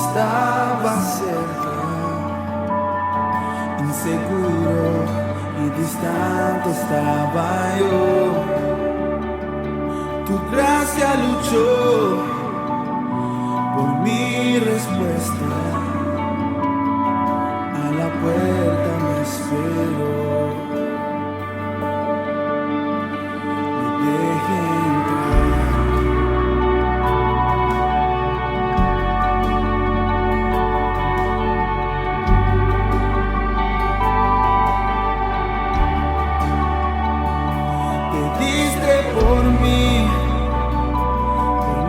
Estaba cerca, inseguro y distante estaba yo. Tu gracia luchó por mi respuesta. A la puerta me esperó. Me dejé entrar. Por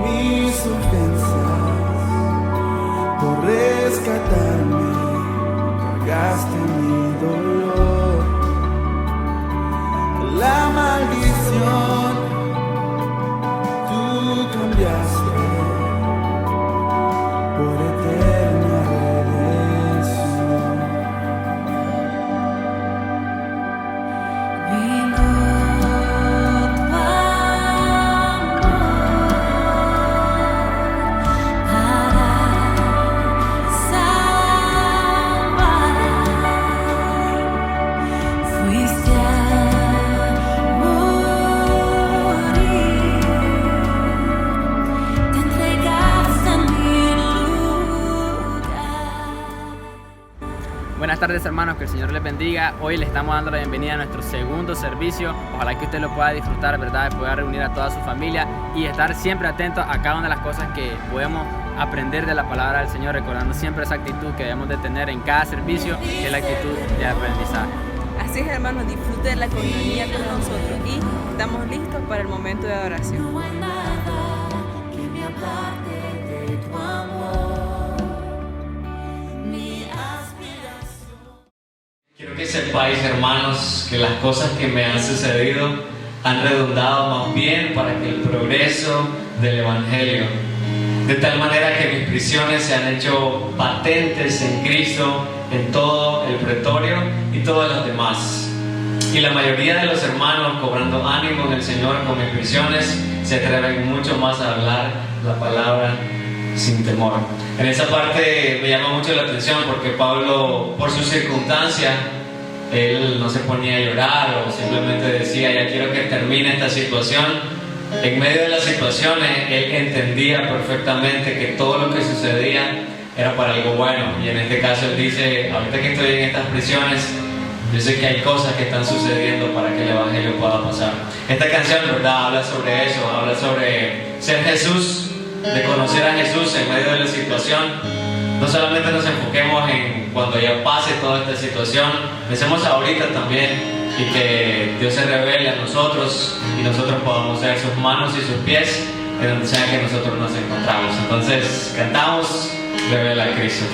mis ofensas, por rescatarme, cargaste mi dolor. La maldición tú cambiaste por eterna redención. Buenas tardes, hermanos, que el Señor les bendiga. Hoy le estamos dando la bienvenida a nuestro segundo servicio. Ojalá que usted lo pueda disfrutar, ¿verdad? Pueda reunir a toda su familia y estar siempre atento a cada una de las cosas que podemos aprender de la palabra del Señor, recordando siempre esa actitud que debemos de tener en cada servicio, que es la actitud de aprendizaje. Así es, hermanos, disfruten la comunión con nosotros y estamos listos para el momento de adoración. No hay nada que me aparte de tu amor, mi aspiración. Quiero que sepáis, hermanos, que las cosas que me han sucedido han redundado más bien para que el progreso del Evangelio, de tal manera que mis prisiones se han hecho patentes en Cristo, en todo el pretorio y todas las demás. Y la mayoría de los hermanos, cobrando ánimo en el Señor con mis prisiones, se atreven mucho más a hablar la palabra sin temor. En esa parte me llama mucho la atención porque Pablo, por su circunstancia, él no se ponía a llorar o simplemente decía, ya quiero que termine esta situación. En medio de las situaciones, él entendía perfectamente que todo lo que sucedía era para algo bueno. Y en este caso él dice, ahorita que estoy en estas prisiones, yo sé que hay cosas que están sucediendo para que el Evangelio pueda pasar. Esta canción, ¿verdad?, habla sobre eso, habla sobre ser Jesús, de conocer a Jesús en medio de la situación. No solamente nos enfoquemos en cuando ya pase toda esta situación, pensemos ahorita también y que Dios se revele a nosotros y nosotros podamos ser sus manos y sus pies en donde sea que nosotros nos encontramos. Entonces cantamos, revela a Cristo.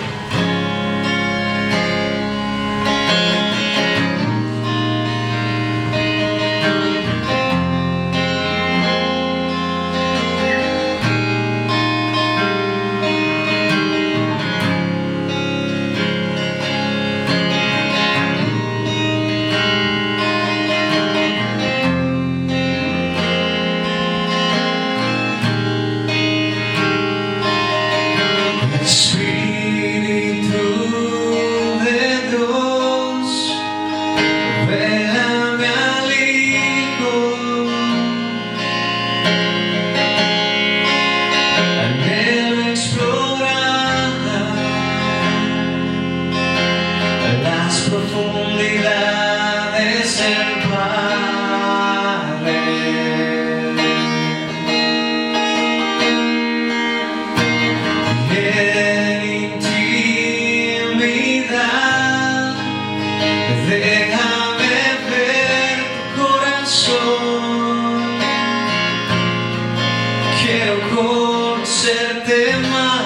Quiero conocerte más.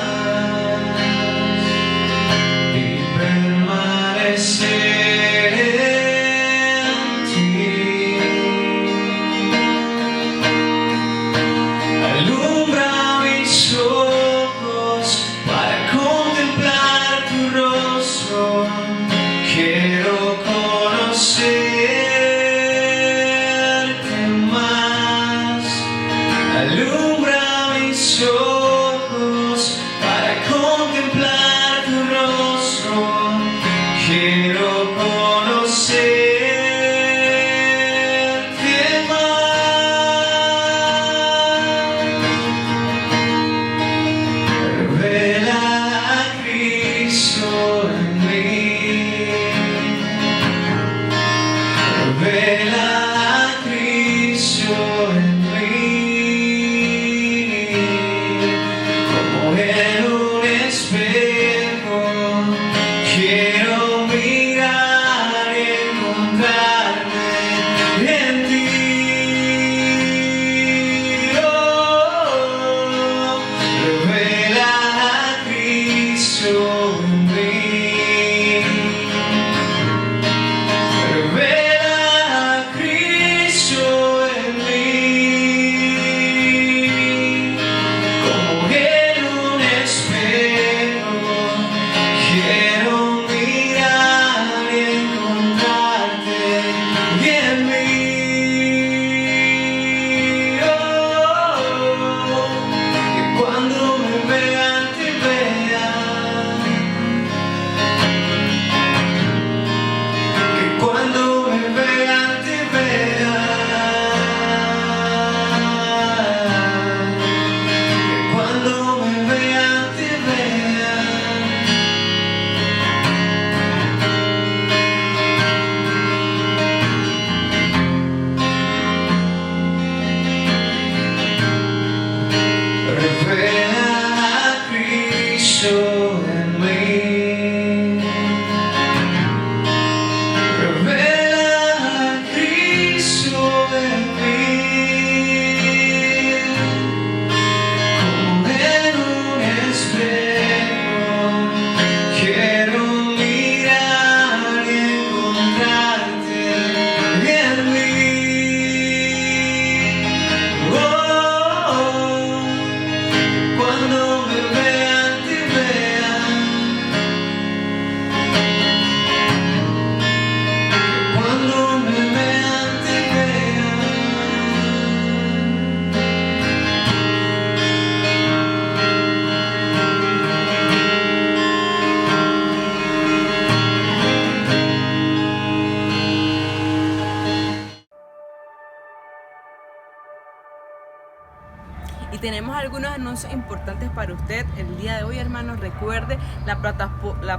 tenemos algunos anuncios importantes para usted. El día de hoy, hermanos, recuerde la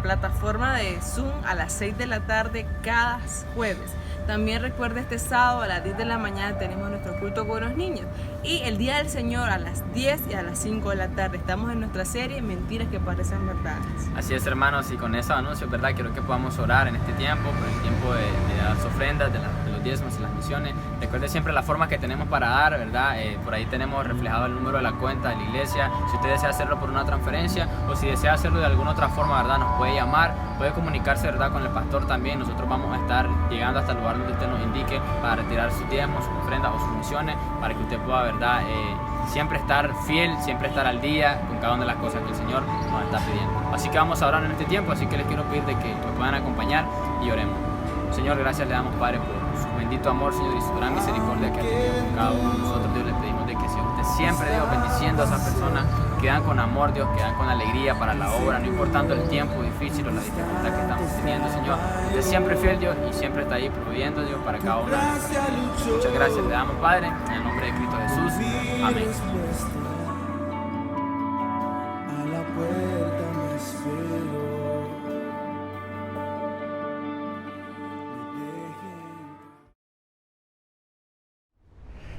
plataforma de Zoom a las 6 de la tarde cada jueves. También recuerde este sábado a las 10 de la mañana tenemos nuestro culto con los niños. Y el Día del Señor a las 10 y a las 5 de la tarde. Estamos en nuestra serie Mentiras que parecen verdades. Así es, hermanos, y con esos anuncios, ¿verdad? Quiero que podamos orar en este tiempo, por el tiempo de las ofrendas, de los diezmos y las misiones. Recuerde siempre la forma que tenemos para dar, ¿verdad? Por ahí tenemos reflejado el número de la cuenta de la iglesia. Si usted desea hacerlo por una transferencia o si desea hacerlo de alguna otra forma, ¿verdad? Nos puede llamar, puede comunicarse, ¿verdad? Con el pastor también. Nosotros vamos a estar llegando hasta el lugar donde usted nos indique para retirar sus diezmos, sus ofrendas o sus misiones, para que usted pueda, ¿verdad? Siempre estar fiel, siempre estar al día con cada una de las cosas que el Señor nos está pidiendo. Así que vamos a orar en este tiempo, así que les quiero pedir de que me puedan acompañar y oremos. Señor, gracias le damos, Padre, por su bendito amor, Señor, y su gran misericordia que ha tenido con cada uno de nosotros. Dios, les pedimos de que sea usted siempre, Dios, bendiciendo a esas personas que dan con amor, Dios, que dan con alegría para la obra, no importando el tiempo difícil o la dificultad que estamos teniendo, Señor. Usted siempre fiel, Dios, y siempre está ahí proveyendo, Dios, para cada uno de nosotros. Muchas gracias le damos, Padre, en el nombre de Cristo Jesús. Amén. A la puerta me espero.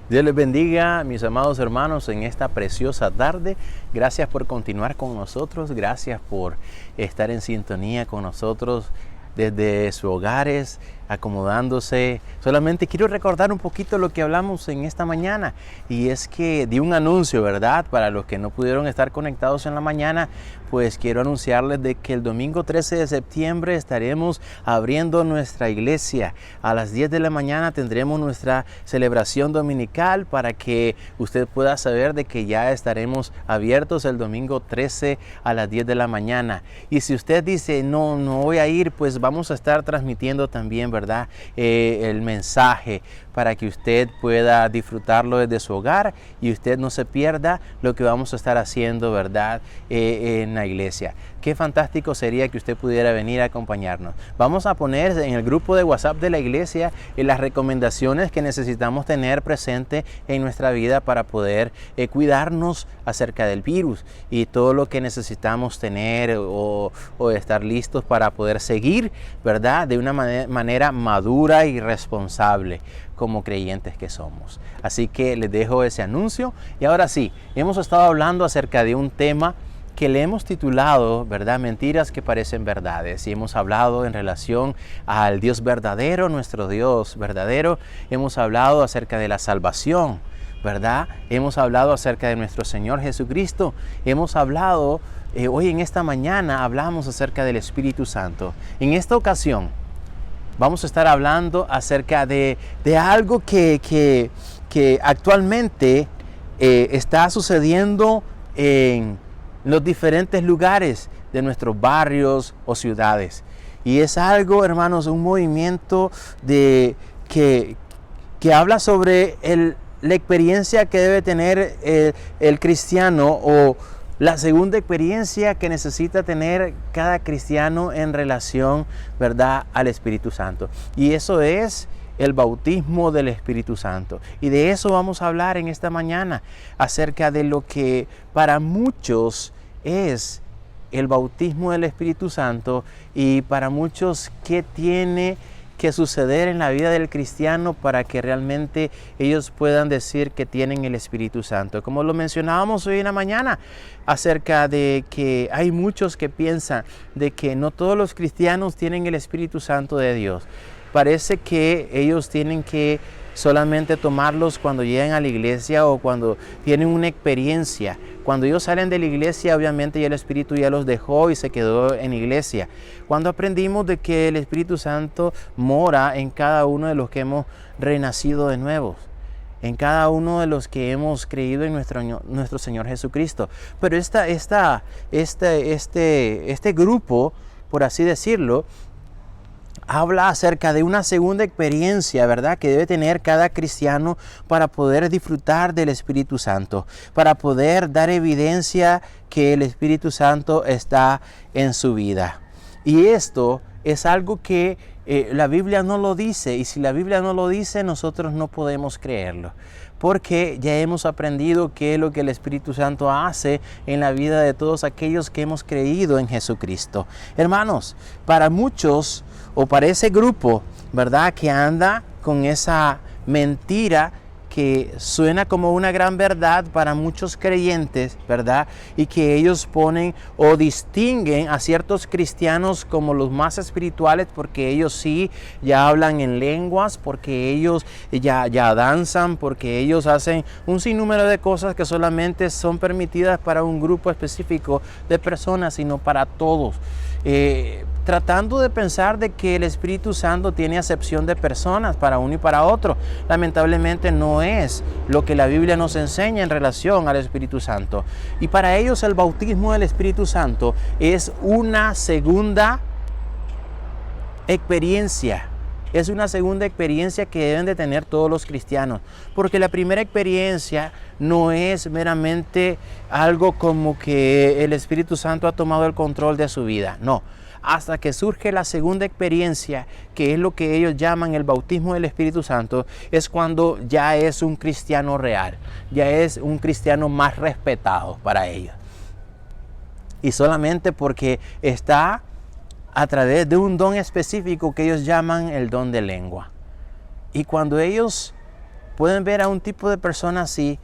Dios les bendiga, mis amados hermanos, en esta preciosa tarde. Gracias por continuar con nosotros, gracias por estar en sintonía con nosotros desde sus hogares, acomodándose. Solamente quiero recordar un poquito lo que hablamos en esta mañana, y es que di un anuncio, ¿verdad? Para los que no pudieron estar conectados en la mañana, pues quiero anunciarles de que el domingo 13 de septiembre estaremos abriendo nuestra iglesia. A las 10 de la mañana tendremos nuestra celebración dominical para que usted pueda saber de que ya estaremos abiertos el domingo 13 a las 10 de la mañana. Y si usted dice, no voy a ir, pues vamos a estar transmitiendo también, ¿verdad? El mensaje para que usted pueda disfrutarlo desde su hogar y usted no se pierda lo que vamos a estar haciendo, ¿verdad? En la iglesia. Qué fantástico sería que usted pudiera venir a acompañarnos. Vamos a poner en el grupo de WhatsApp de la iglesia las recomendaciones que necesitamos tener presente en nuestra vida para poder cuidarnos acerca del virus y todo lo que necesitamos tener o estar listos para poder seguir, ¿verdad? De una manera madura y responsable como creyentes que somos. Así que les dejo ese anuncio. Y ahora sí, hemos estado hablando acerca de un tema que le hemos titulado, ¿verdad? Mentiras que parecen verdades. Y hemos hablado en relación al Dios verdadero, nuestro Dios verdadero. Hemos hablado acerca de la salvación, ¿verdad? Hemos hablado acerca de nuestro Señor Jesucristo. Hemos hablado, hoy en esta mañana hablamos acerca del Espíritu Santo. En esta ocasión vamos a estar hablando acerca de algo que actualmente está sucediendo en los diferentes lugares de nuestros barrios o ciudades. Y es algo, hermanos, un movimiento que habla sobre la experiencia que debe tener el cristiano, o la segunda experiencia que necesita tener cada cristiano en relación, ¿verdad?, al Espíritu Santo. Y eso es el bautismo del Espíritu Santo. Y de eso vamos a hablar en esta mañana, acerca de lo que para muchos es el bautismo del Espíritu Santo y para muchos qué tiene que suceder en la vida del cristiano para que realmente ellos puedan decir que tienen el Espíritu Santo. Como lo mencionábamos hoy en la mañana, acerca de que hay muchos que piensan de que no todos los cristianos tienen el Espíritu Santo de Dios. Parece que ellos tienen que solamente tomarlos cuando llegan a la iglesia o cuando tienen una experiencia. Cuando ellos salen de la iglesia, obviamente ya el Espíritu ya los dejó y se quedó en la iglesia. Cuando aprendimos de que el Espíritu Santo mora en cada uno de los que hemos renacido de nuevo, en cada uno de los que hemos creído en nuestro Señor Jesucristo. Pero este grupo, por así decirlo, habla acerca de una segunda experiencia, ¿verdad?, que debe tener cada cristiano para poder disfrutar del Espíritu Santo, para poder dar evidencia que el Espíritu Santo está en su vida. Y esto es algo que la Biblia no lo dice, y si la Biblia no lo dice, nosotros no podemos creerlo. porque ya hemos aprendido qué es lo que el Espíritu Santo hace en la vida de todos aquellos que hemos creído en Jesucristo. Hermanos, para muchos o para ese grupo, ¿verdad?, que anda con esa mentira que suena como una gran verdad para muchos creyentes, ¿verdad? Y que ellos ponen o distinguen a ciertos cristianos como los más espirituales porque ellos sí ya hablan en lenguas, porque ellos ya danzan, porque ellos hacen un sinnúmero de cosas que solamente son permitidas para un grupo específico de personas, sino para todos. Tratando de pensar de que el Espíritu Santo tiene acepción de personas para uno y para otro. Lamentablemente no es lo que la Biblia nos enseña en relación al Espíritu Santo. Y para ellos el bautismo del Espíritu Santo es una segunda experiencia. Es una segunda experiencia que deben de tener todos los cristianos. Porque la primera experiencia no es meramente algo como que el Espíritu Santo ha tomado el control de su vida. No. Hasta que surge la segunda experiencia, que es lo que ellos llaman el bautismo del Espíritu Santo, es cuando ya es un cristiano real, ya es un cristiano más respetado para ellos. Y solamente porque está a través de un don específico que ellos llaman el don de lengua. Y cuando ellos pueden ver a un tipo de persona así,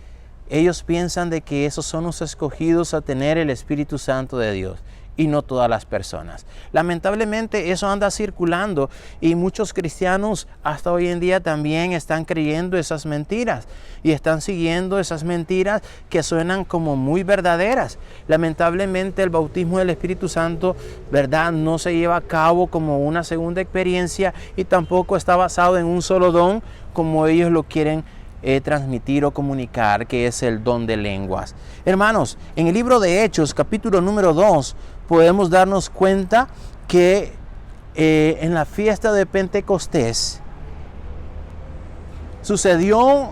ellos piensan de que esos son los escogidos a tener el Espíritu Santo de Dios. Y no todas las personas. Lamentablemente eso anda circulando y muchos cristianos hasta hoy en día también están creyendo esas mentiras y están siguiendo esas mentiras que suenan como muy verdaderas. Lamentablemente el bautismo del Espíritu Santo, ¿verdad?, no se lleva a cabo como una segunda experiencia y tampoco está basado en un solo don como ellos lo quieren transmitir o comunicar, que es el don de lenguas. Hermanos, en el libro de Hechos, capítulo número 2, podemos darnos cuenta que en la fiesta de Pentecostés sucedió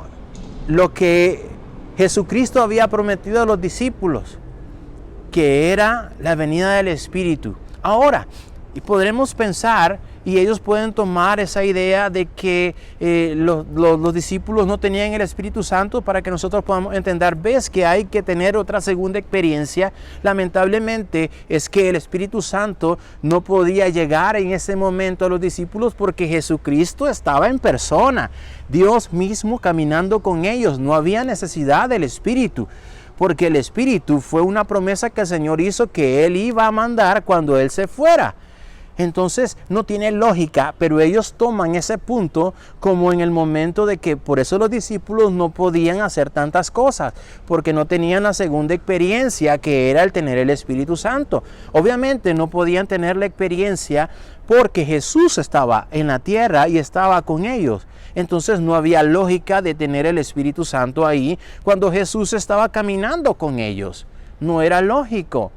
lo que Jesucristo había prometido a los discípulos, que era la venida del Espíritu. Ahora, podremos pensar, y ellos pueden tomar esa idea de que los discípulos no tenían el Espíritu Santo para que nosotros podamos entender. Ves que hay que tener otra segunda experiencia. Lamentablemente es que el Espíritu Santo no podía llegar en ese momento a los discípulos porque Jesucristo estaba en persona. Dios mismo caminando con ellos. No había necesidad del Espíritu. Porque el Espíritu fue una promesa que el Señor hizo que Él iba a mandar cuando Él se fuera. Entonces no tiene lógica, pero ellos toman ese punto como en el momento de que por eso los discípulos no podían hacer tantas cosas, porque no tenían la segunda experiencia que era el tener el Espíritu Santo. Obviamente no podían tener la experiencia porque Jesús estaba en la tierra y estaba con ellos. Entonces no había lógica de tener el Espíritu Santo ahí cuando Jesús estaba caminando con ellos. No era lógico,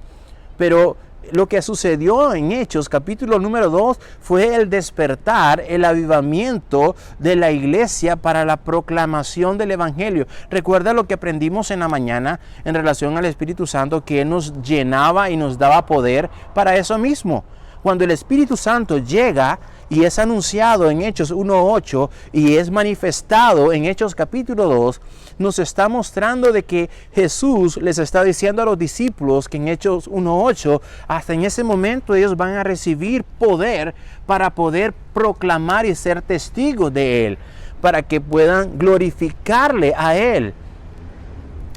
pero lo que sucedió en Hechos, capítulo número 2, fue el despertar, el avivamiento de la iglesia para la proclamación del Evangelio. Recuerda lo que aprendimos en la mañana en relación al Espíritu Santo, que Él nos llenaba y nos daba poder para eso mismo. Cuando el Espíritu Santo llega y es anunciado en Hechos 1:8 y es manifestado en Hechos capítulo 2, nos está mostrando de que Jesús les está diciendo a los discípulos que en Hechos 1:8, hasta en ese momento ellos van a recibir poder para poder proclamar y ser testigos de Él, para que puedan glorificarle a Él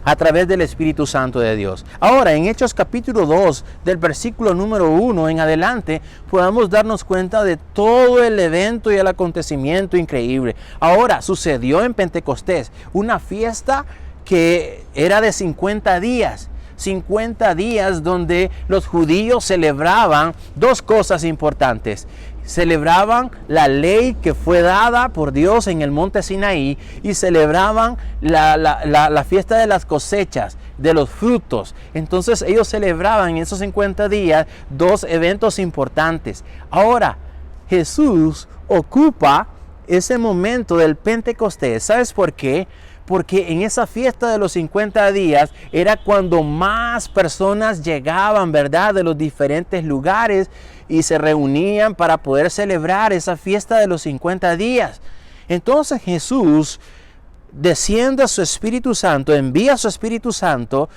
a través del Espíritu Santo de Dios. Ahora, en Hechos capítulo 2, del versículo número 1 en adelante, podamos darnos cuenta de todo el evento y el acontecimiento increíble. Ahora, sucedió en Pentecostés, una fiesta que era de 50 días. 50 días donde los judíos celebraban dos cosas importantes. Celebraban la ley que fue dada por Dios en el monte Sinaí y celebraban la fiesta de las cosechas, de los frutos. Entonces ellos celebraban en esos 50 días dos eventos importantes. Ahora, Jesús ocupa ese momento del Pentecostés. ¿Sabes por qué? Porque en esa fiesta de los 50 días era cuando más personas llegaban, ¿verdad?, de los diferentes lugares y se reunían para poder celebrar esa fiesta de los 50 días. Entonces Jesús descienda su Espíritu Santo, envía su Espíritu Santo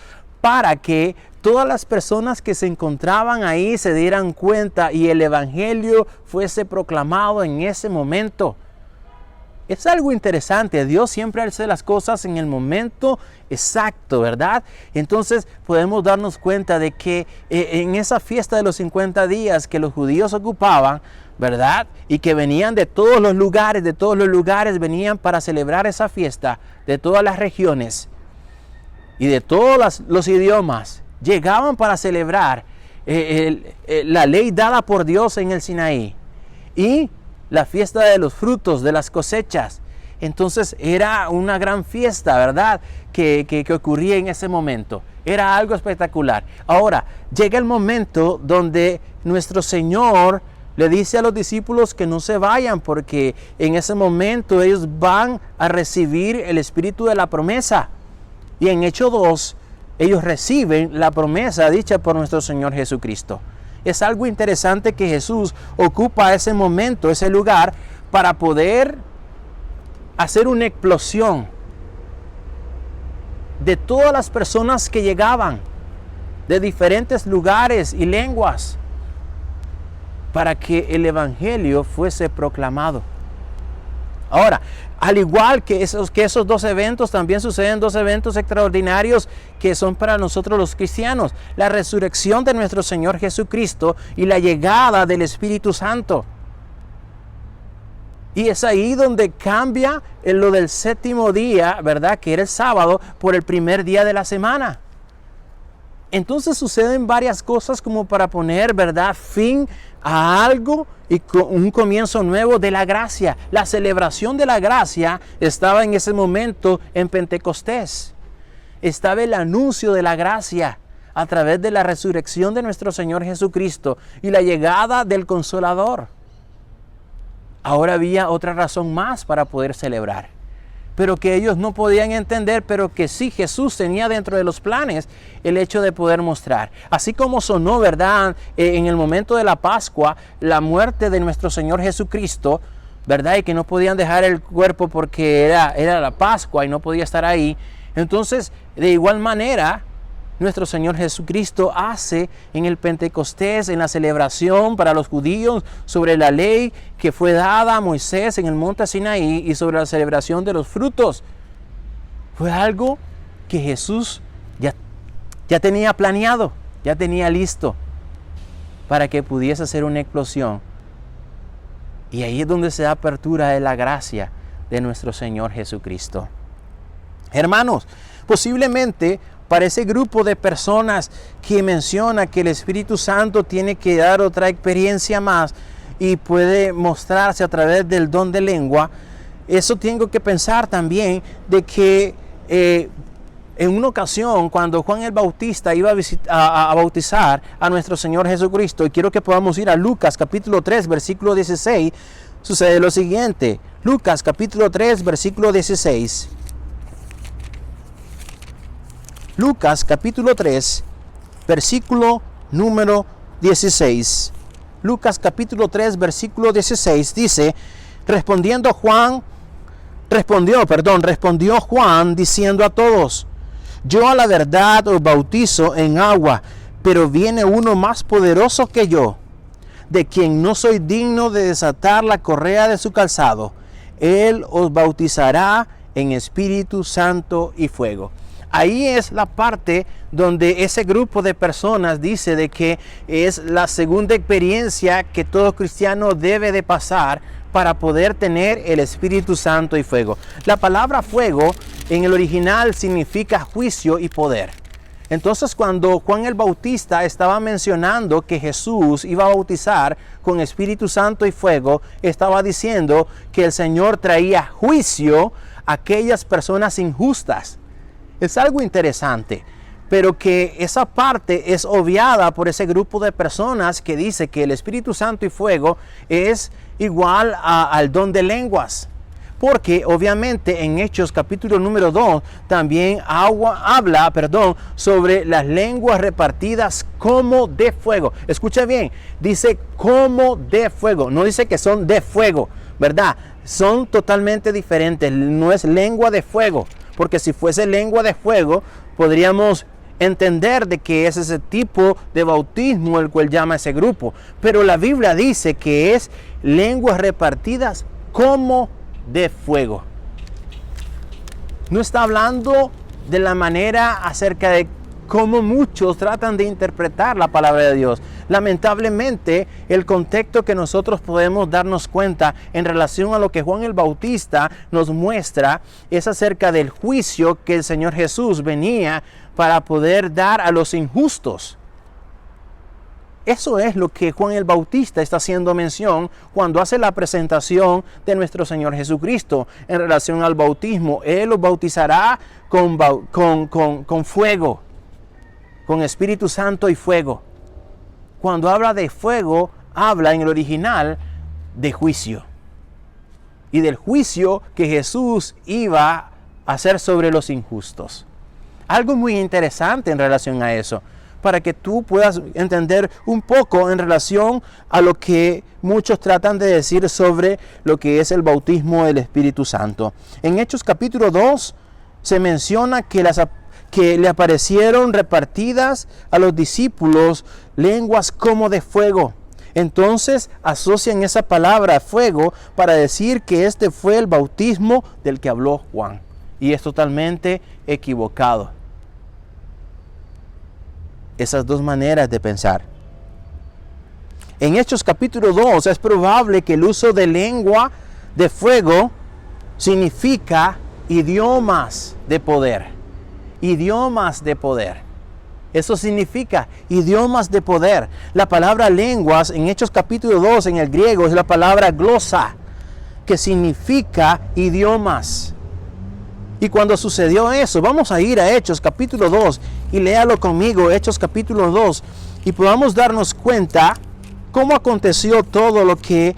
para que todas las personas que se encontraban ahí se dieran cuenta y el Evangelio fuese proclamado en ese momento. Es algo interesante. Dios siempre hace las cosas en el momento exacto, ¿verdad? Entonces podemos darnos cuenta de que en esa fiesta de los 50 días que los judíos ocupaban, ¿verdad? Y que venían de todos los lugares venían para celebrar esa fiesta, de todas las regiones y de todos los idiomas. Llegaban para celebrar la ley dada por Dios en el Sinaí y la fiesta de los frutos, de las cosechas. Entonces era una gran fiesta, ¿verdad? Que ocurría en ese momento. Era algo espectacular. Ahora, llega el momento donde nuestro Señor le dice a los discípulos que no se vayan, porque en ese momento ellos van a recibir el Espíritu de la promesa. Y en Hechos 2, ellos reciben la promesa dicha por nuestro Señor Jesucristo. Es algo interesante que Jesús ocupa ese momento, ese lugar, para poder hacer una explosión de todas las personas que llegaban de diferentes lugares y lenguas, para que el Evangelio fuese proclamado. Ahora, al igual que esos dos eventos, también suceden dos eventos extraordinarios que son para nosotros los cristianos: la resurrección de nuestro Señor Jesucristo y la llegada del Espíritu Santo. Y es ahí donde cambia lo del séptimo día, ¿verdad?, que era el sábado, por el primer día de la semana. Entonces suceden varias cosas como para poner, ¿verdad?, fin a algo y con un comienzo nuevo de la gracia. La celebración de la gracia estaba en ese momento en Pentecostés. Estaba el anuncio de la gracia a través de la resurrección de nuestro Señor Jesucristo y la llegada del Consolador. Ahora había otra razón más para poder celebrar, pero que ellos no podían entender, pero que sí Jesús tenía dentro de los planes el hecho de poder mostrar. Así como sonó, ¿verdad?, en el momento de la Pascua, la muerte de nuestro Señor Jesucristo, ¿verdad?, y que no podían dejar el cuerpo porque era la Pascua y no podía estar ahí. Entonces, de igual manera, nuestro Señor Jesucristo hace en el Pentecostés, en la celebración para los judíos sobre la ley que fue dada a Moisés en el monte Sinaí y sobre la celebración de los frutos. Fue algo que Jesús ya tenía planeado, ya tenía listo para que pudiese hacer una explosión. Y ahí es donde se da apertura de la gracia de nuestro Señor Jesucristo. Hermanos, posiblemente para ese grupo de personas que menciona que el Espíritu Santo tiene que dar otra experiencia más y puede mostrarse a través del don de lengua, eso tengo que pensar también de que en una ocasión cuando Juan el Bautista iba a bautizar a nuestro Señor Jesucristo, y quiero que podamos ir a Lucas capítulo 3 versículo 16, sucede lo siguiente. Lucas capítulo 3 versículo 16. Lucas capítulo 3, versículo número 16. Lucas capítulo 3, versículo 16 dice: respondió Juan diciendo a todos: yo a la verdad os bautizo en agua, pero viene uno más poderoso que yo, de quien no soy digno de desatar la correa de su calzado. Él os bautizará en Espíritu Santo y fuego. Ahí es la parte donde ese grupo de personas dice de que es la segunda experiencia que todo cristiano debe de pasar para poder tener el Espíritu Santo y fuego. La palabra fuego en el original significa juicio y poder. Entonces, cuando Juan el Bautista estaba mencionando que Jesús iba a bautizar con Espíritu Santo y fuego, estaba diciendo que el Señor traía juicio a aquellas personas injustas. Es algo interesante, pero que esa parte es obviada por ese grupo de personas que dice que el Espíritu Santo y fuego es igual al don de lenguas. Porque obviamente en Hechos capítulo número 2 también habla sobre las lenguas repartidas como de fuego. Escucha bien, dice como de fuego, no dice que son de fuego, ¿verdad? Son totalmente diferentes. No es lengua de fuego, porque si fuese lengua de fuego, podríamos entender de que es ese tipo de bautismo el cual llama ese grupo. Pero la Biblia dice que es lenguas repartidas como de fuego. No está hablando de la manera acerca de cómo muchos tratan de interpretar la palabra de Dios. Lamentablemente, el contexto que nosotros podemos darnos cuenta en relación a lo que Juan el Bautista nos muestra es acerca del juicio que el Señor Jesús venía para poder dar a los injustos. Eso es lo que Juan el Bautista está haciendo mención cuando hace la presentación de nuestro Señor Jesucristo en relación al bautismo. Él los bautizará con fuego, con Espíritu Santo y fuego. Cuando habla de fuego, habla en el original de juicio. Y del juicio que Jesús iba a hacer sobre los injustos. Algo muy interesante en relación a eso, para que tú puedas entender un poco en relación a lo que muchos tratan de decir sobre lo que es el bautismo del Espíritu Santo. En Hechos capítulo 2 se menciona que le aparecieron repartidas a los discípulos lenguas como de fuego. Entonces asocian esa palabra fuego para decir que este fue el bautismo del que habló Juan. Y es totalmente equivocado. Esas dos maneras de pensar. En Hechos capítulo 2 es probable que el uso de lengua de fuego significa idiomas de poder. Idiomas de poder. Eso significa idiomas de poder. La palabra lenguas en Hechos capítulo 2 en el griego es la palabra glosa, que significa idiomas. Y cuando sucedió eso, vamos a ir a Hechos capítulo 2 y léalo conmigo, Hechos capítulo 2, y podamos darnos cuenta cómo aconteció todo lo que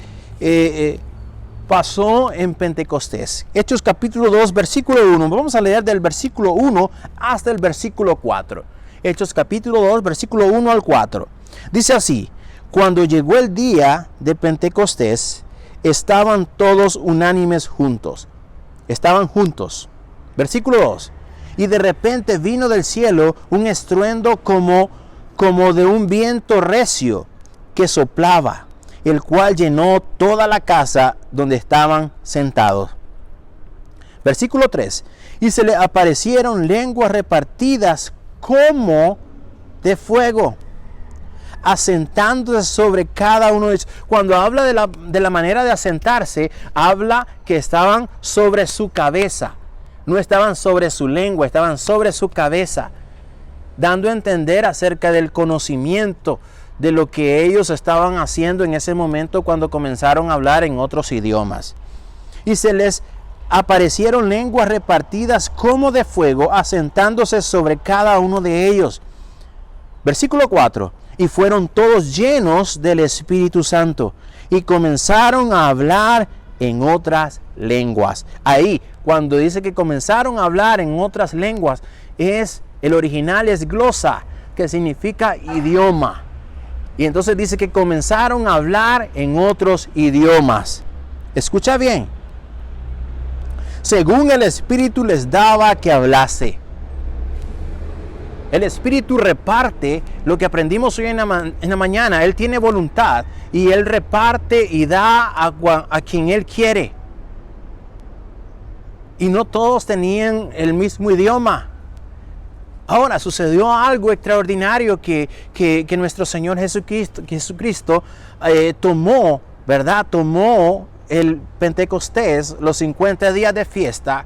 pasó en Pentecostés. Hechos capítulo 2, versículo 1. Vamos a leer del versículo 1 hasta el versículo 4. Hechos capítulo 2, versículo 1 al 4. Dice así: cuando llegó el día de Pentecostés, estaban todos unánimes juntos. Estaban juntos. Versículo 2. Y de repente vino del cielo un estruendo como de un viento recio que soplaba, el cual llenó toda la casa donde estaban sentados. Versículo 3. Y se le aparecieron lenguas repartidas como de fuego, asentándose sobre cada uno de ellos. Cuando habla de la manera de asentarse, habla que estaban sobre su cabeza. No estaban sobre su lengua, estaban sobre su cabeza, dando a entender acerca del conocimiento de lo que ellos estaban haciendo en ese momento cuando comenzaron a hablar en otros idiomas. Y se les aparecieron lenguas repartidas como de fuego, asentándose sobre cada uno de ellos. Versículo 4. Y fueron todos llenos del Espíritu Santo y comenzaron a hablar en otras lenguas. Ahí, cuando dice que comenzaron a hablar en otras lenguas, el original es glosa, que significa idioma. Y entonces dice que comenzaron a hablar en otros idiomas. Escucha bien. Según el Espíritu les daba que hablase. El Espíritu reparte lo que aprendimos hoy en la mañana. Él tiene voluntad y Él reparte y da a quien Él quiere. Y no todos tenían el mismo idioma. Ahora sucedió algo extraordinario que nuestro Señor Jesucristo tomó, ¿verdad? Tomó el Pentecostés, los 50 días de fiesta,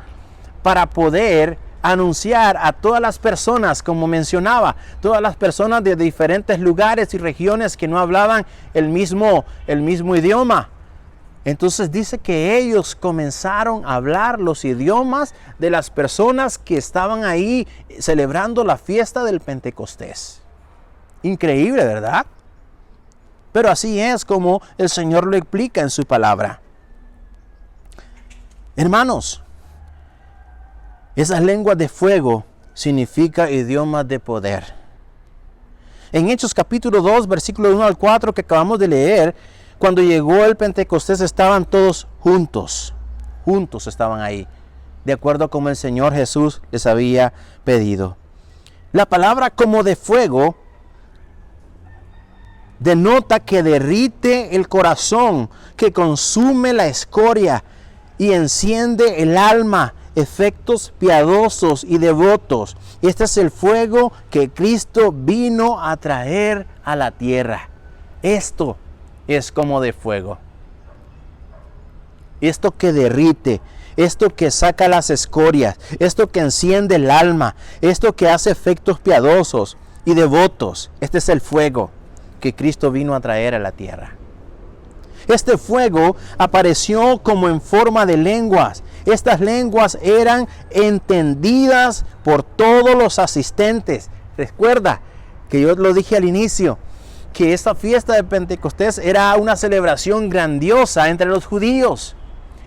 para poder anunciar a todas las personas, como mencionaba, todas las personas de diferentes lugares y regiones que no hablaban el mismo idioma. Entonces dice que ellos comenzaron a hablar los idiomas de las personas que estaban ahí celebrando la fiesta del Pentecostés. Increíble, ¿verdad? Pero así es como el Señor lo explica en su palabra. Hermanos, esas lenguas de fuego significa idiomas de poder. En Hechos capítulo 2, versículo 1 al 4 que acabamos de leer, Cuando llegó el Pentecostés estaban todos juntos estaban ahí, de acuerdo como el Señor Jesús les había pedido. La palabra como de fuego denota que derrite el corazón, que consume la escoria y enciende el alma, efectos piadosos y devotos. Este es el fuego que Cristo vino a traer a la tierra. Esto es como de fuego. Esto que derrite, esto que saca las escorias, esto que enciende el alma, esto que hace efectos piadosos y devotos. Este es el fuego que Cristo vino a traer a la tierra. Este fuego apareció como en forma de lenguas. Estas lenguas eran entendidas por todos los asistentes. Recuerda que yo lo dije al inicio, que esta fiesta de Pentecostés era una celebración grandiosa entre los judíos.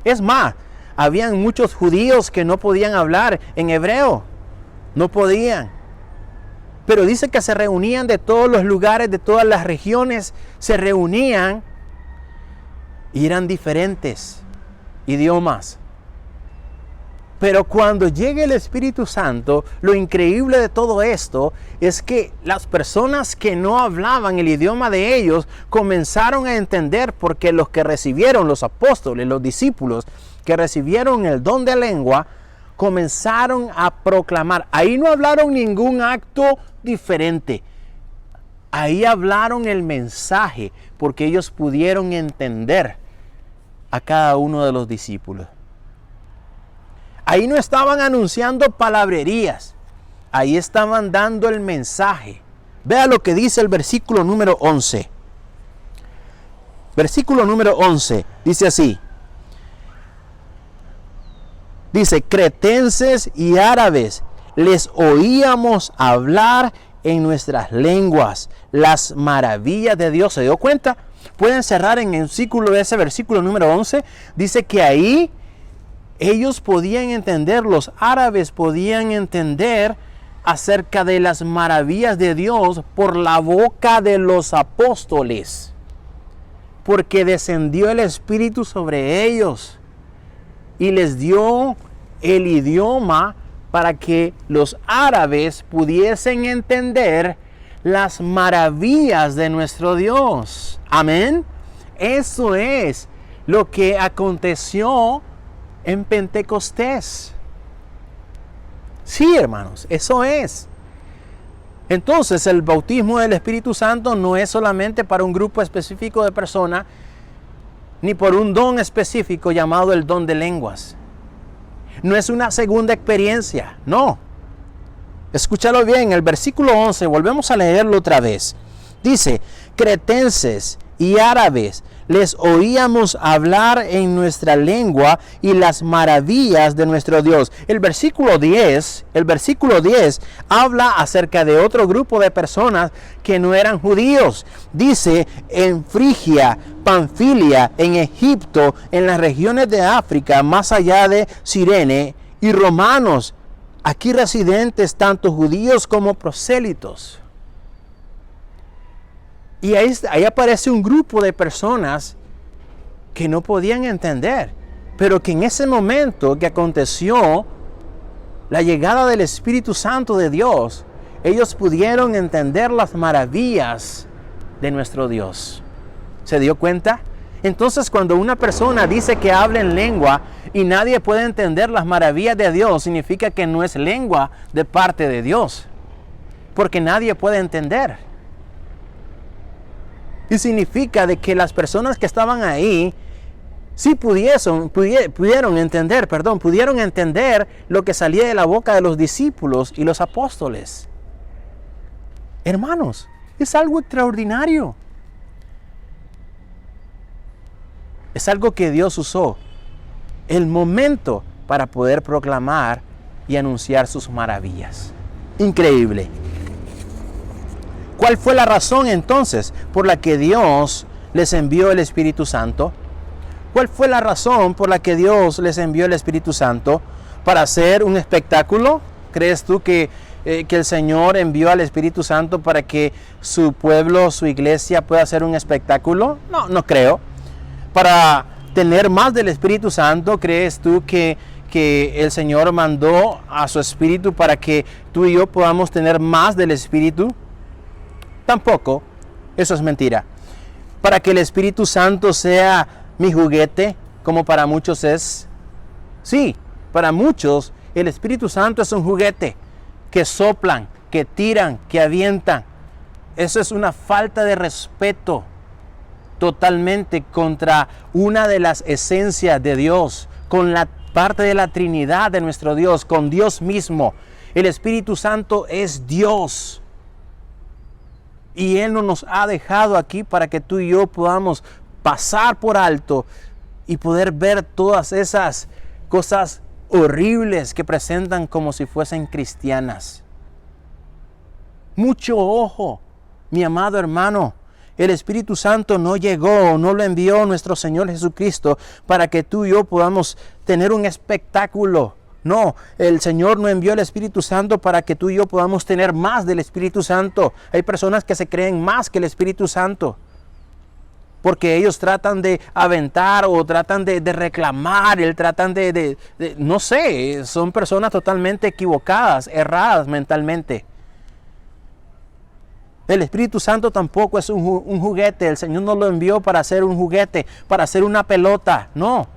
Es más, habían muchos judíos que no podían hablar en hebreo. No podían. Pero dice que se reunían de todos los lugares, de todas las regiones. Se reunían y eran diferentes idiomas. Pero cuando llegue el Espíritu Santo, lo increíble de todo esto es que las personas que no hablaban el idioma de ellos comenzaron a entender, porque los que recibieron, los apóstoles, los discípulos que recibieron el don de lengua, comenzaron a proclamar. Ahí no hablaron ningún acto diferente. Ahí hablaron el mensaje, porque ellos pudieron entender a cada uno de los discípulos. Ahí no estaban anunciando palabrerías. Ahí estaban dando el mensaje. Vea lo que dice el versículo número 11. Versículo número 11 dice así. Dice, cretenses y árabes, les oíamos hablar en nuestras lenguas las maravillas de Dios. ¿Se dio cuenta? Pueden cerrar en el círculo de ese versículo número 11. Dice que ahí ellos podían entender, los árabes podían entender acerca de las maravillas de Dios por la boca de los apóstoles, porque descendió el Espíritu sobre ellos y les dio el idioma para que los árabes pudiesen entender las maravillas de nuestro Dios. Amén. Eso es lo que aconteció en Pentecostés. Sí, hermanos, eso es. Entonces, el bautismo del Espíritu Santo no es solamente para un grupo específico de personas, ni por un don específico llamado el don de lenguas. No es una segunda experiencia, no. Escúchalo bien, el versículo 11, volvemos a leerlo otra vez. Dice, cretenses y árabes, les oíamos hablar en nuestra lengua y las maravillas de nuestro Dios. El versículo 10 habla acerca de otro grupo de personas que no eran judíos. Dice, en Frigia, Panfilia, en Egipto, en las regiones de África, más allá de Cirene, y romanos, aquí residentes tanto judíos como prosélitos. Y ahí aparece un grupo de personas que no podían entender, pero que en ese momento que aconteció la llegada del Espíritu Santo de Dios, ellos pudieron entender las maravillas de nuestro Dios. ¿Se dio cuenta? Entonces, cuando una persona dice que habla en lengua y nadie puede entender las maravillas de Dios, significa que no es lengua de parte de Dios, porque nadie puede entender. Y significa de que las personas que estaban ahí sí pudieron entender lo que salía de la boca de los discípulos y los apóstoles. Hermanos, es algo extraordinario. Es algo que Dios usó, el momento para poder proclamar y anunciar sus maravillas. Increíble. ¿Cuál fue la razón entonces por la que Dios les envió el Espíritu Santo? ¿Cuál fue la razón por la que Dios les envió el Espíritu Santo? ¿Para hacer un espectáculo? ¿Crees tú que que el Señor envió al Espíritu Santo para que su pueblo, su iglesia pueda hacer un espectáculo? No, no creo. Para tener más del Espíritu Santo, ¿crees tú que el Señor mandó a su Espíritu para que tú y yo podamos tener más del Espíritu? Tampoco. Eso es mentira. Para que el Espíritu Santo sea mi juguete, como para muchos es. Sí, para muchos el Espíritu Santo es un juguete que soplan, que tiran, que avientan. Eso es una falta de respeto totalmente contra una de las esencias de Dios, con la parte de la Trinidad de nuestro Dios, con Dios mismo. El Espíritu Santo es Dios. Y Él no nos ha dejado aquí para que tú y yo podamos pasar por alto y poder ver todas esas cosas horribles que presentan como si fuesen cristianas. Mucho ojo, mi amado hermano. El Espíritu Santo no llegó, no lo envió nuestro Señor Jesucristo para que tú y yo podamos tener un espectáculo. No, el Señor no envió el Espíritu Santo para que tú y yo podamos tener más del Espíritu Santo. Hay personas que se creen más que el Espíritu Santo, porque ellos tratan de aventar o tratan de reclamar, tratan no sé, son personas totalmente equivocadas, erradas mentalmente. El Espíritu Santo tampoco es un juguete. El Señor no lo envió para hacer un juguete, para hacer una pelota. No.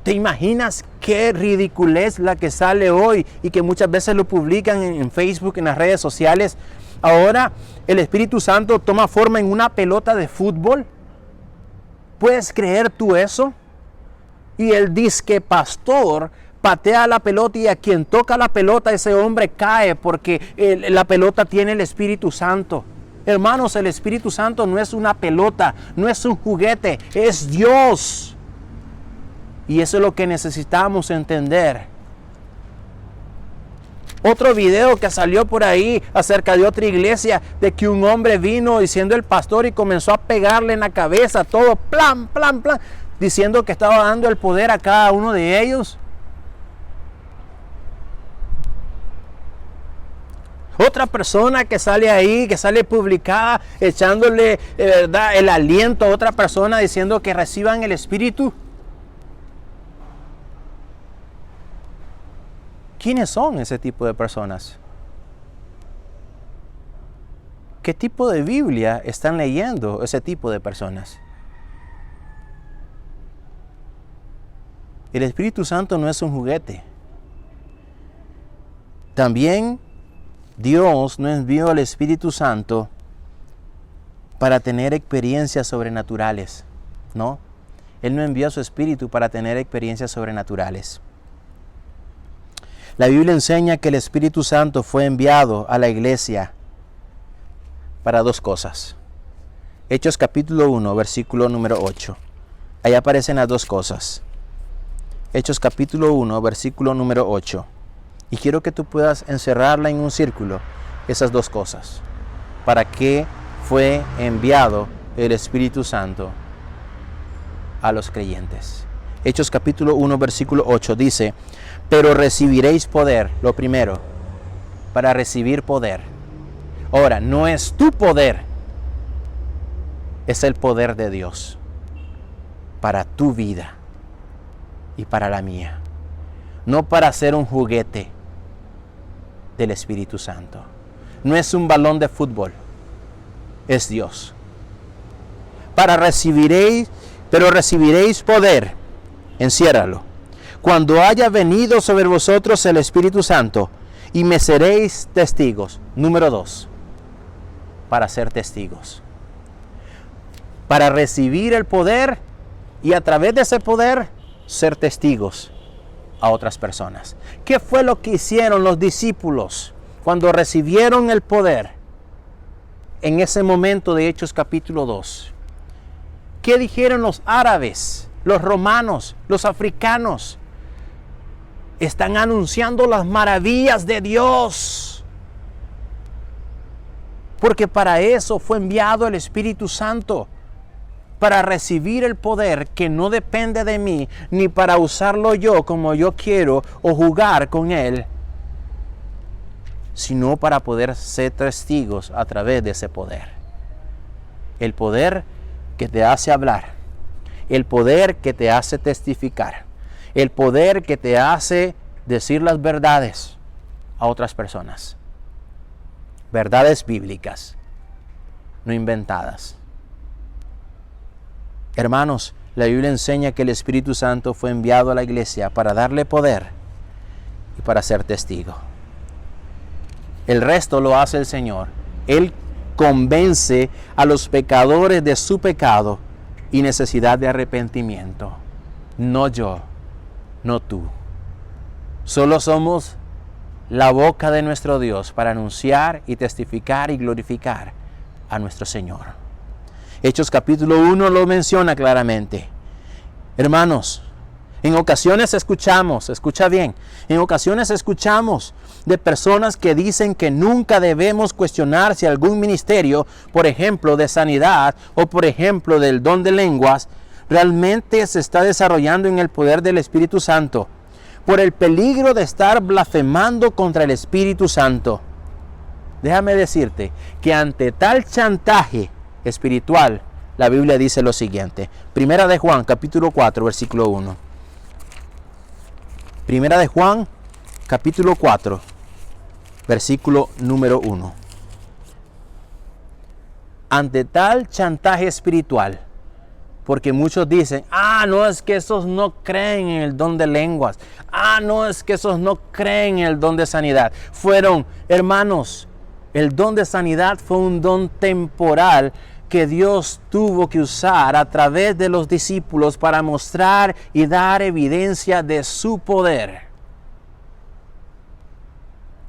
¿Te imaginas qué ridiculez la que sale hoy y que muchas veces lo publican en Facebook, en las redes sociales? Ahora el Espíritu Santo toma forma en una pelota de fútbol. ¿Puedes creer tú eso? Y el disque pastor patea la pelota y a quien toca la pelota ese hombre cae porque la pelota tiene el Espíritu Santo. Hermanos, el Espíritu Santo no es una pelota, no es un juguete, es Dios. Y eso es lo que necesitamos entender. Otro video que salió por ahí acerca de otra iglesia, de que un hombre vino diciendo el pastor y comenzó a pegarle en la cabeza todo, plan, plan, plan, diciendo que estaba dando el poder a cada uno de ellos. Otra persona que sale ahí, que sale publicada, echándole ¿verdad?, el aliento a otra persona, diciendo que reciban el Espíritu. ¿Quiénes son ese tipo de personas? ¿Qué tipo de Biblia están leyendo ese tipo de personas? El Espíritu Santo no es un juguete. También Dios no envió al Espíritu Santo para tener experiencias sobrenaturales. No, Él no envió a su Espíritu para tener experiencias sobrenaturales. La Biblia enseña que el Espíritu Santo fue enviado a la iglesia para dos cosas. Hechos capítulo 1, versículo número 8. Ahí aparecen las dos cosas. Hechos capítulo 1, versículo número 8. Y quiero que tú puedas encerrarla en un círculo, esas dos cosas. ¿Para qué fue enviado el Espíritu Santo a los creyentes? Hechos capítulo 1, versículo 8 dice: pero recibiréis poder, lo primero, para recibir poder. Ahora, no es tu poder, es el poder de Dios para tu vida y para la mía. No para ser un juguete del Espíritu Santo. No es un balón de fútbol, es Dios. Pero recibiréis poder, enciérralo, cuando haya venido sobre vosotros el Espíritu Santo, y me seréis testigos. Número 2, para ser testigos. Para recibir el poder y a través de ese poder ser testigos a otras personas. ¿Qué fue lo que hicieron los discípulos cuando recibieron el poder en ese momento de Hechos capítulo 2? ¿Qué dijeron los árabes, los romanos, los africanos? Están anunciando las maravillas de Dios. Porque para eso fue enviado el Espíritu Santo. Para recibir el poder que no depende de mí, ni para usarlo yo como yo quiero o jugar con él. sino para poder ser testigos a través de ese poder. El poder que te hace hablar, el poder que te hace testificar, el poder que te hace decir las verdades a otras personas. Verdades bíblicas, no inventadas. Hermanos, la Biblia enseña que el Espíritu Santo fue enviado a la iglesia para darle poder y para ser testigo. El resto lo hace el Señor. Él convence a los pecadores de su pecado y necesidad de arrepentimiento. No yo, no tú. Solo somos la boca de nuestro Dios para anunciar y testificar y glorificar a nuestro Señor. Hechos capítulo 1 lo menciona claramente. Hermanos, en ocasiones escuchamos, escucha bien, en ocasiones escuchamos de personas que dicen que nunca debemos cuestionar si algún ministerio, por ejemplo de sanidad o por ejemplo del don de lenguas, realmente se está desarrollando en el poder del Espíritu Santo, por el peligro de estar blasfemando contra el Espíritu Santo. Déjame decirte que ante tal chantaje espiritual, la Biblia dice lo siguiente. Primera de Juan, capítulo 4, versículo 1. Primera de Juan, capítulo 4, versículo número 1. Ante tal chantaje espiritual, porque muchos dicen, no es que esos no creen en el don de lenguas. No es que esos no creen en el don de sanidad. Hermanos, el don de sanidad fue un don temporal que Dios tuvo que usar a través de los discípulos para mostrar y dar evidencia de su poder.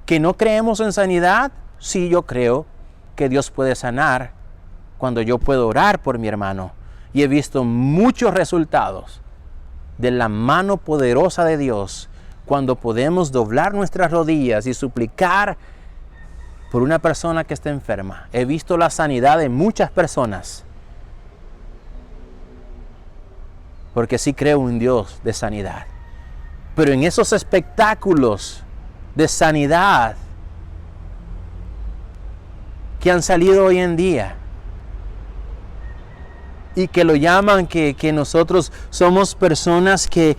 ¿Que no creemos en sanidad? Sí, yo creo que Dios puede sanar cuando yo puedo orar por mi hermano. Y he visto muchos resultados de la mano poderosa de Dios cuando podemos doblar nuestras rodillas y suplicar por una persona que está enferma. He visto la sanidad de muchas personas. Porque sí creo en Dios de sanidad. Pero en esos espectáculos de sanidad que han salido hoy en día y que lo llaman que nosotros somos personas que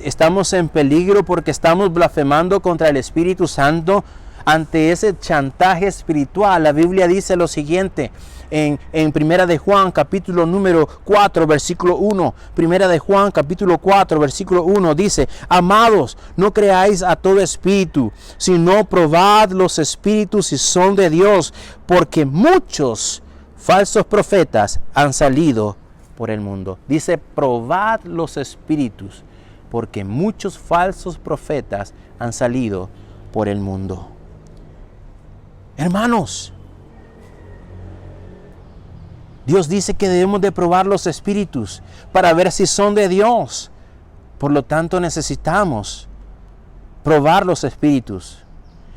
estamos en peligro porque estamos blasfemando contra el Espíritu Santo. Ante ese chantaje espiritual, la Biblia dice lo siguiente en Primera de Juan, capítulo número 4, versículo 1. Primera de Juan, capítulo 4, versículo 1 dice: amados, no creáis a todo espíritu, sino probad los espíritus si son de Dios, porque muchos falsos profetas han salido por el mundo. Dice, probad los espíritus, porque muchos falsos profetas han salido por el mundo. Hermanos, Dios dice que debemos de probar los espíritus para ver si son de Dios. Por lo tanto, necesitamos probar los espíritus.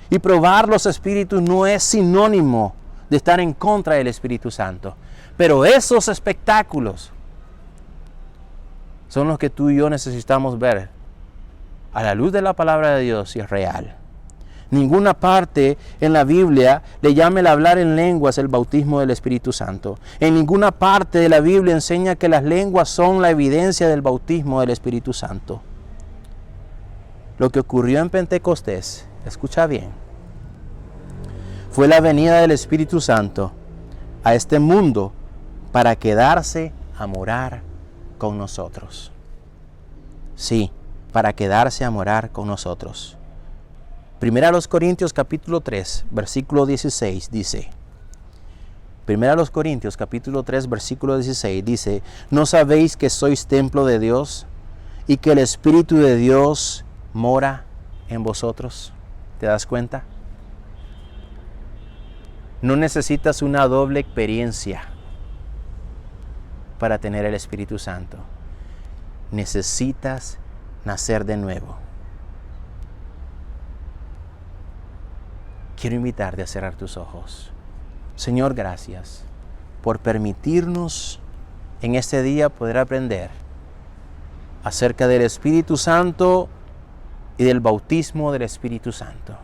Y probar los espíritus no es sinónimo de estar en contra del Espíritu Santo. Pero esos espectáculos son los que tú y yo necesitamos ver a la luz de la palabra de Dios si es real. Ninguna parte en la Biblia le llama el hablar en lenguas el bautismo del Espíritu Santo. En ninguna parte de la Biblia enseña que las lenguas son la evidencia del bautismo del Espíritu Santo. Lo que ocurrió en Pentecostés, escucha bien, fue la venida del Espíritu Santo a este mundo para quedarse a morar con nosotros. Sí, para quedarse a morar con nosotros. Primera a los Corintios capítulo 3, versículo 16 dice, Primera a los Corintios capítulo 3, versículo 16 dice, ¿no sabéis que sois templo de Dios y que el Espíritu de Dios mora en vosotros? ¿Te das cuenta? No necesitas una doble experiencia para tener el Espíritu Santo. Necesitas nacer de nuevo. Quiero invitarte a cerrar tus ojos. Señor, gracias por permitirnos en este día poder aprender acerca del Espíritu Santo y del bautismo del Espíritu Santo.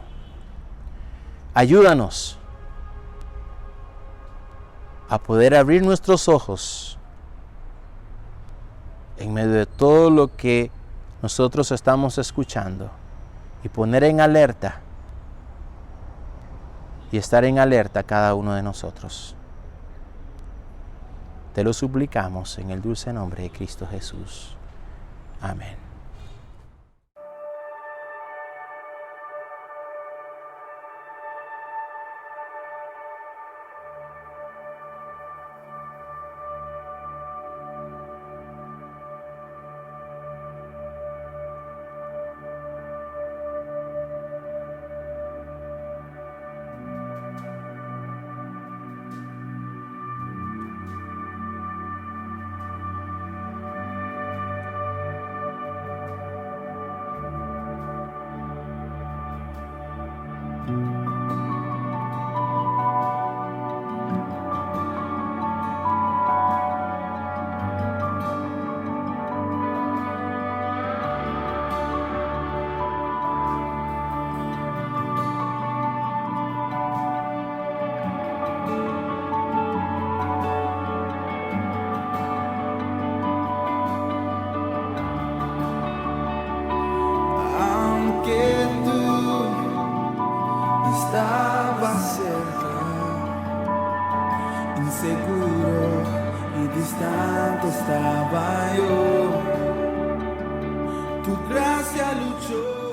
Ayúdanos a poder abrir nuestros ojos en medio de todo lo que nosotros estamos escuchando y poner en alerta y estar en alerta cada uno de nosotros. Te lo suplicamos en el dulce nombre de Cristo Jesús. Amén. Aunque tú estabas cerca, inseguro y distante estaba yo. Tu gracia luchó.